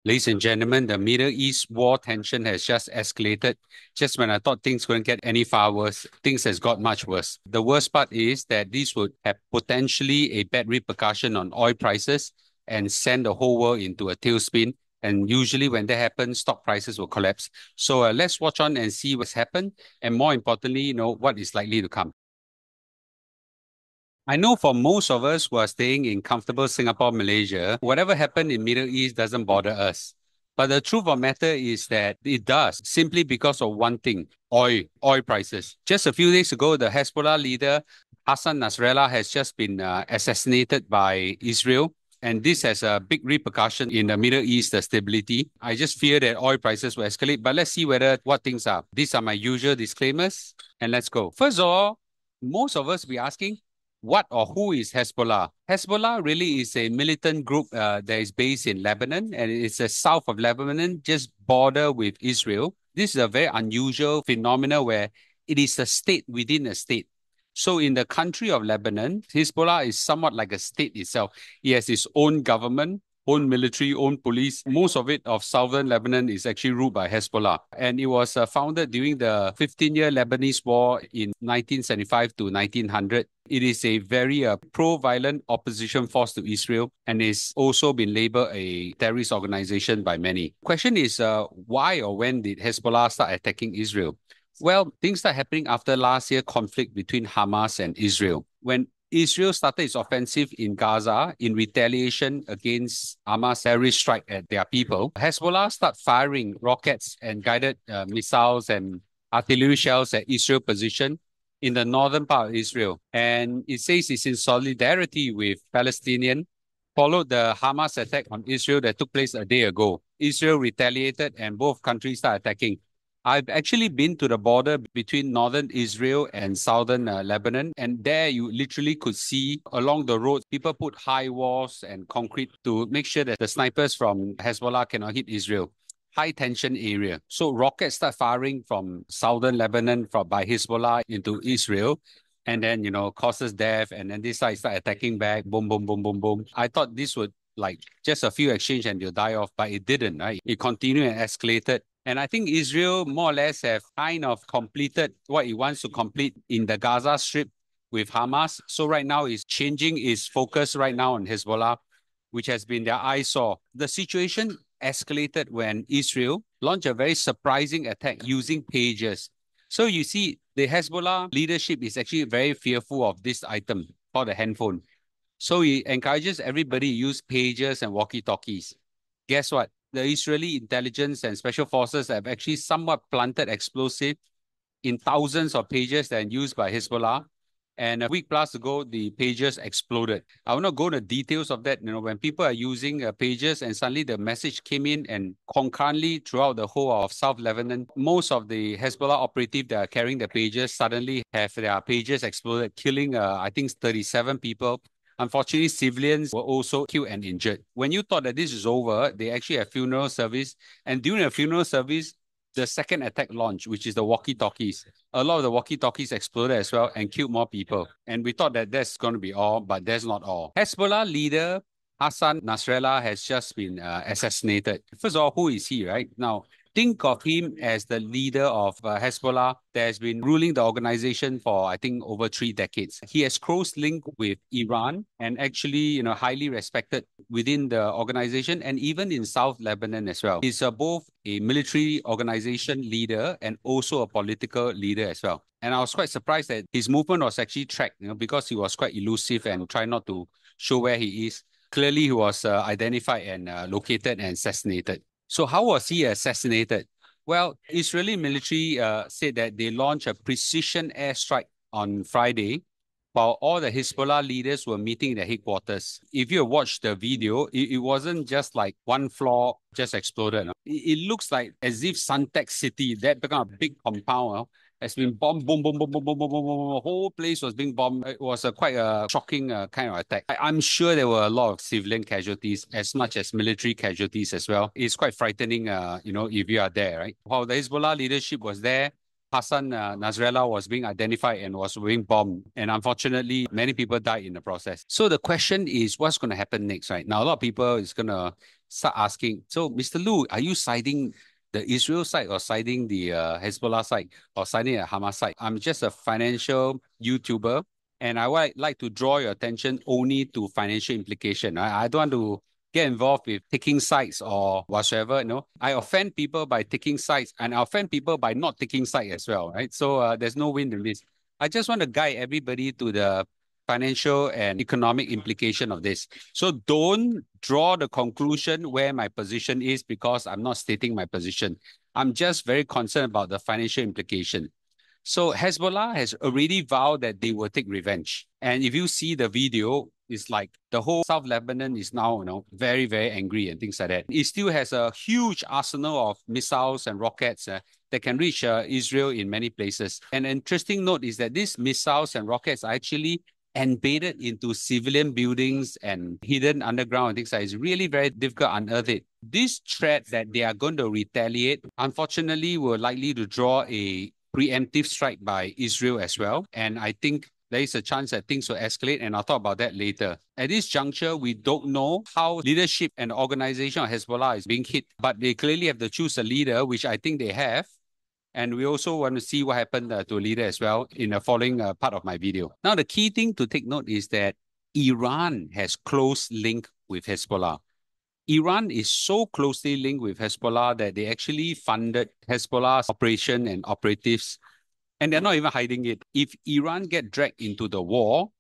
Ladies and gentlemen, the Middle East war tension has just escalated. Just when I thought things couldn't get any far worse, things has got much worse. The worst part is that this would have potentially a bad repercussion on oil prices and send the whole world into a tailspin. And usually when that happens, stock prices will collapse. So let's watch on and see what's happened. And more importantly, what is likely to come. I know for most of us who are staying in comfortable Singapore, Malaysia, whatever happened in Middle East doesn't bother us. But the truth of the matter is that it does, simply because of one thing, oil prices. Just a few days ago, the Hezbollah leader, Hassan Nasrallah, has just been assassinated by Israel. And this has a big repercussion in the Middle East stability. I just fear that oil prices will escalate. But let's see what things are. These are my usual disclaimers. And let's go. First of all, most of us be asking, what or who is Hezbollah? Hezbollah really is a militant group that is based in Lebanon, and it's the south of Lebanon, just border with Israel. This is a very unusual phenomenon where it is a state within a state. So in the country of Lebanon, Hezbollah is somewhat like a state itself. It has its own government, own military, own police. Most of it of southern Lebanon is actually ruled by Hezbollah. And it was founded during the 15-year Lebanese War in 1975 to 1900. It is a very pro-violent opposition force to Israel and is also been labeled a terrorist organization by many. Question is, why or when did Hezbollah start attacking Israel? Well, things start happening after last year's conflict between Hamas and Israel. When Israel started its offensive in Gaza in retaliation against Hamas' terrorist strike at their people, Hezbollah started firing rockets and guided missiles and artillery shells at Israel position in the northern part of Israel. And it says it's in solidarity with Palestinians, followed the Hamas attack on Israel that took place a day ago. Israel retaliated and both countries started attacking. I've actually been to the border between northern Israel and southern Lebanon, and there you literally could see along the roads, people put high walls and concrete to make sure that the snipers from Hezbollah cannot hit Israel. High tension area. So rockets start firing from southern Lebanon by Hezbollah into Israel. And then, causes death. And then this side start attacking back. Boom, boom, boom, boom, boom. I thought this would like just a few exchange and they'll die off, but it didn't, right? It continued and escalated. And I think Israel more or less have kind of completed what it wants to complete in the Gaza Strip with Hamas. So right now it's changing its focus right now on Hezbollah, which has been their eyesore. The situation escalated when Israel launched a very surprising attack using pagers. So you see, the Hezbollah leadership is actually very fearful of this item called the handphone. So he encourages everybody to use pagers and walkie-talkies. Guess what? The Israeli intelligence and special forces have actually somewhat planted explosive in thousands of pagers that are used by Hezbollah. And a week plus ago, the pagers exploded. I will not go into details of that. When people are using pagers and suddenly the message came in and concurrently throughout the whole of South Lebanon, most of the Hezbollah operatives that are carrying the pagers suddenly have their pagers exploded, killing, I think, 37 people. Unfortunately, civilians were also killed and injured. When you thought that this is over, they actually had funeral service. And during the funeral service, the second attack launched, which is the walkie-talkies. A lot of the walkie-talkies exploded as well and killed more people. And we thought that that's going to be all, but that's not all. Hezbollah leader Hassan Nasrallah has just been assassinated. First of all, who is he, right? Now, think of him as the leader of Hezbollah that has been ruling the organization for, I think, over 3 decades. He has close link with Iran and actually, highly respected within the organization and even in South Lebanon as well. He's both a military organization leader and also a political leader as well. And I was quite surprised that his movement was actually tracked, because he was quite elusive and tried not to show where he is. Clearly, he was identified and located and assassinated. So how was he assassinated? Well, Israeli military said that they launched a precision airstrike on Friday while all the Hezbollah leaders were meeting in their headquarters. If you watch the video, it wasn't just like one floor just exploded. No? It looks like as if Suntec City, that kind of big compound, has been bombed, boom, boom, boom, boom, boom, boom, boom, boom. The whole place was being bombed. It was quite a shocking kind of attack. I'm sure there were a lot of civilian casualties as much as military casualties as well. It's quite frightening, if you are there, right? While the Hezbollah leadership was there, Hassan Nasrallah was being identified and was being bombed. And unfortunately, many people died in the process. So the question is, what's going to happen next, right? Now, a lot of people is going to start asking, so Mr. Lu, are you siding the Israel side or siding the Hezbollah side or siding the Hamas side? I'm just a financial YouTuber and I would like to draw your attention only to financial implication. I don't want to get involved with taking sides or whatsoever. I offend people by taking sides and I offend people by not taking sides as well, right? So there's no win in this. I just want to guide everybody to the financial and economic implication of this. So don't draw the conclusion where my position is because I'm not stating my position. I'm just very concerned about the financial implication. So Hezbollah has already vowed that they will take revenge. And if you see the video, it's like the whole South Lebanon is now, very, very angry and things like that. It still has a huge arsenal of missiles and rockets that can reach Israel in many places. An interesting note is that these missiles and rockets are actually embedded into civilian buildings and hidden underground and things like that. It's really very difficult to unearth it. This threat that they are going to retaliate, unfortunately, will likely to draw a preemptive strike by Israel as well. And I think there is a chance that things will escalate, and I'll talk about that later. At this juncture, we don't know how leadership and organization of Hezbollah is being hit, but they clearly have to choose a leader, which I think they have. And we also want to see what happened to a leader as well in the following part of my video. Now, the key thing to take note is that Iran has close link with Hezbollah. Iran is so closely linked with Hezbollah that they actually funded Hezbollah's operation and operatives, and they're not even hiding it. If Iran get dragged into the war,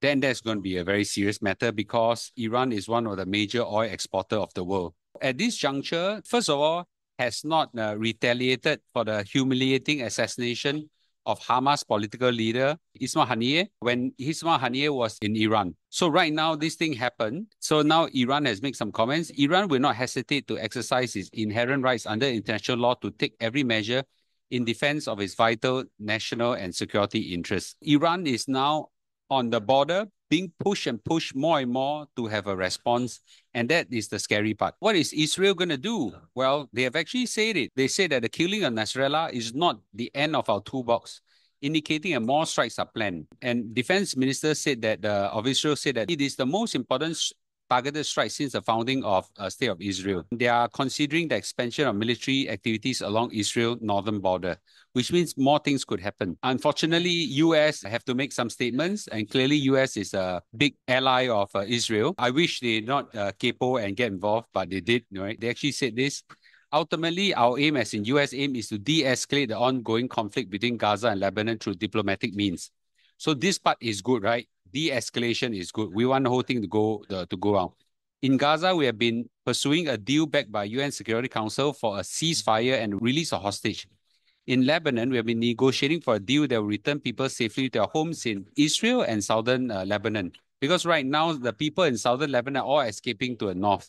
then that's going to be a very serious matter because Iran is one of the major oil exporters of the world. At this juncture, first of all, has not retaliated for the humiliating assassination of Hamas political leader Ismail Haniyeh when Ismail Haniyeh was in Iran. So right now, this thing happened. So now Iran has made some comments. Iran will not hesitate to exercise its inherent rights under international law to take every measure in defense of its vital national and security interests. Iran is now on the border, being pushed and pushed more and more to have a response. And that is the scary part. What is Israel going to do? Well, they have actually said it. They say that the killing of Nasrallah is not the end of our toolbox, indicating that more strikes are planned. And defense minister said that, of Israel said that it is the most important targeted strike since the founding of State of Israel. They are considering the expansion of military activities along Israel's northern border, which means more things could happen. Unfortunately, US have to make some statements, and clearly US is a big ally of Israel. I wish they not capo and get involved, but they did, right? They actually said this. Ultimately, our aim as in US aim is to de-escalate the ongoing conflict between Gaza and Lebanon through diplomatic means. So this part is good, right? De-escalation is good. We want the whole thing to go out. In Gaza, we have been pursuing a deal backed by UN Security Council for a ceasefire and release of hostage. In Lebanon, we have been negotiating for a deal that will return people safely to their homes in Israel and southern Lebanon. Because right now, the people in southern Lebanon are all escaping to the north.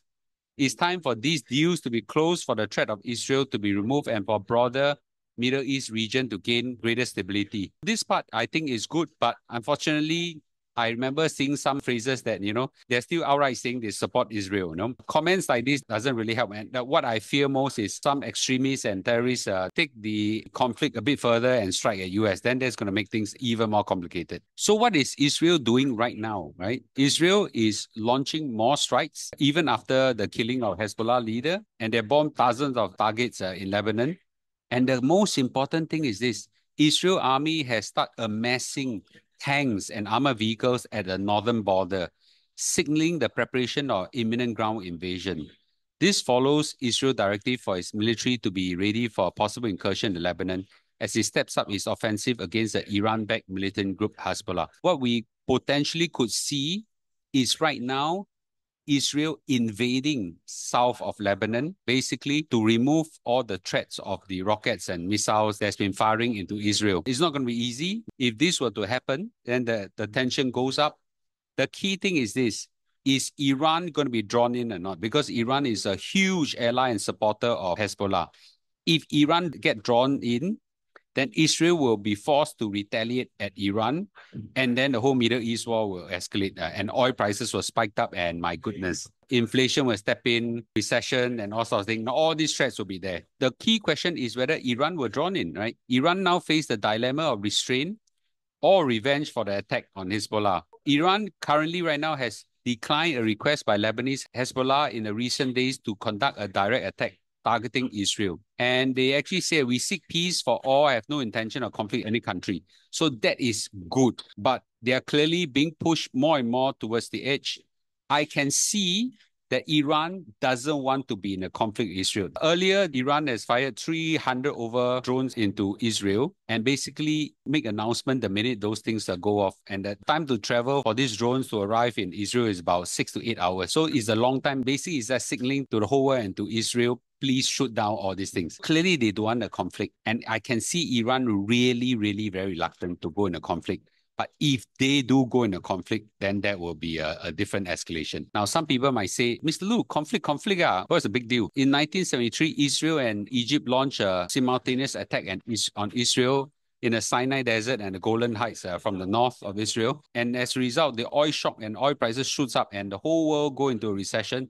It's time for these deals to be closed, for the threat of Israel to be removed, and for broader Middle East region to gain greater stability. This part, I think, is good, but unfortunately, I remember seeing some phrases that, they're still outright saying they support Israel. Comments like this doesn't really help. And what I fear most is some extremists and terrorists take the conflict a bit further and strike at US. Then that's going to make things even more complicated. So what is Israel doing right now, right? Israel is launching more strikes, even after the killing of Hezbollah leader, and they bombed thousands of targets in Lebanon. And the most important thing is this: Israel army has started amassing tanks and armored vehicles at the northern border, signaling the preparation of imminent ground invasion. This follows Israel's directive for its military to be ready for a possible incursion in Lebanon as it steps up its offensive against the Iran-backed militant group Hezbollah. What we potentially could see is right now Israel invading south of Lebanon, basically to remove all the threats of the rockets and missiles that's been firing into Israel. It's not going to be easy. If this were to happen, then the tension goes up. The key thing is this: is Iran going to be drawn in or not? Because Iran is a huge ally and supporter of Hezbollah. If Iran get drawn in, then Israel will be forced to retaliate at Iran, and then the whole Middle East war will escalate, and oil prices will spike up, and my goodness, inflation will step in, recession, and all sorts of things. Now, all these threats will be there. The key question is whether Iran will drawn in, right? Iran now face the dilemma of restraint or revenge for the attack on Hezbollah. Iran currently right now has declined a request by Lebanese Hezbollah in the recent days to conduct a direct attack targeting Israel. And they actually say, we seek peace for all, I have no intention of conflict in any country. So that is good, but they are clearly being pushed more and more towards the edge. I can see that Iran doesn't want to be in a conflict with Israel. Earlier, Iran has fired 300 over drones into Israel and basically make announcement the minute those things go off. And the time to travel for these drones to arrive in Israel is about 6 to 8 hours. So it's a long time. Basically, it's that signaling to the whole world and to Israel, please shoot down all these things. Clearly, they don't want a conflict. And I can see Iran really, really very reluctant to go in a conflict. But if they do go in a conflict, then that will be a different escalation. Now, some people might say, Mr. Lu, conflict, what's the big deal? In 1973, Israel and Egypt launched a simultaneous attack on Israel in the Sinai Desert and the Golan Heights from the north of Israel. And as a result, the oil shock and oil prices shoots up and the whole world go into a recession.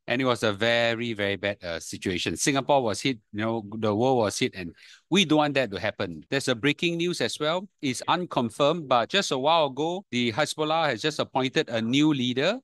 And it was a very, very bad situation. Singapore was hit, the world was hit, and we don't want that to happen. There's a breaking news as well. It's unconfirmed, but just a while ago, the Hezbollah has just appointed a new leader.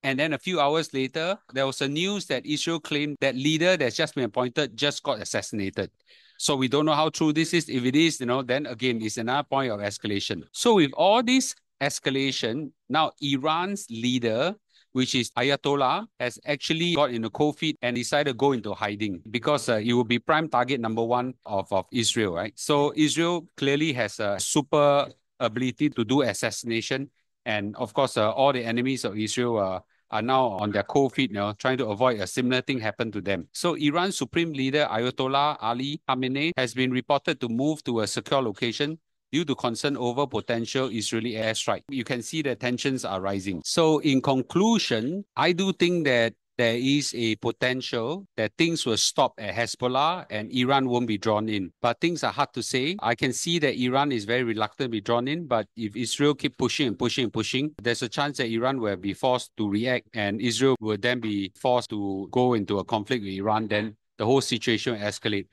And then a few hours later, there was a news that Israel claimed that leader that's just been appointed just got assassinated. So we don't know how true this is. If it is, then again, it's another point of escalation. So with all this escalation, now Iran's leader, which is Ayatollah, has actually got into cold feet and decided to go into hiding because it will be prime target number one of Israel, right? So Israel clearly has a super ability to do assassination. And of course, all the enemies of Israel are now on their cold feet, trying to avoid a similar thing happen to them. So Iran's supreme leader, Ayatollah Ali Khamenei, has been reported to move to a secure location due to concern over potential Israeli airstrike. You can see the tensions are rising. So in conclusion, I do think that there is a potential that things will stop at Hezbollah and Iran won't be drawn in. But things are hard to say. I can see that Iran is very reluctant to be drawn in, but if Israel keep pushing and pushing and pushing, there's a chance that Iran will be forced to react and Israel will then be forced to go into a conflict with Iran. Then the whole situation will escalate.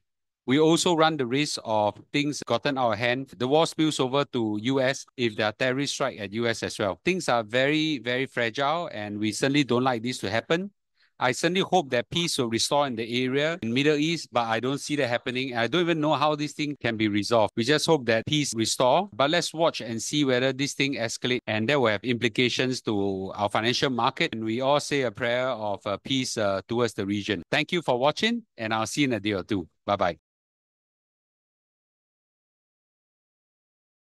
We also run the risk of things gotten out of hand. The war spills over to US if there are terrorist strike at US as well. Things are very, very fragile and we certainly don't like this to happen. I certainly hope that peace will restore in the area in Middle East, but I don't see that happening. I don't even know how this thing can be resolved. We just hope that peace restore, but let's watch and see whether this thing escalates and that will have implications to our financial market. And we all say a prayer of peace towards the region. Thank you for watching and I'll see you in a day or two. Bye-bye.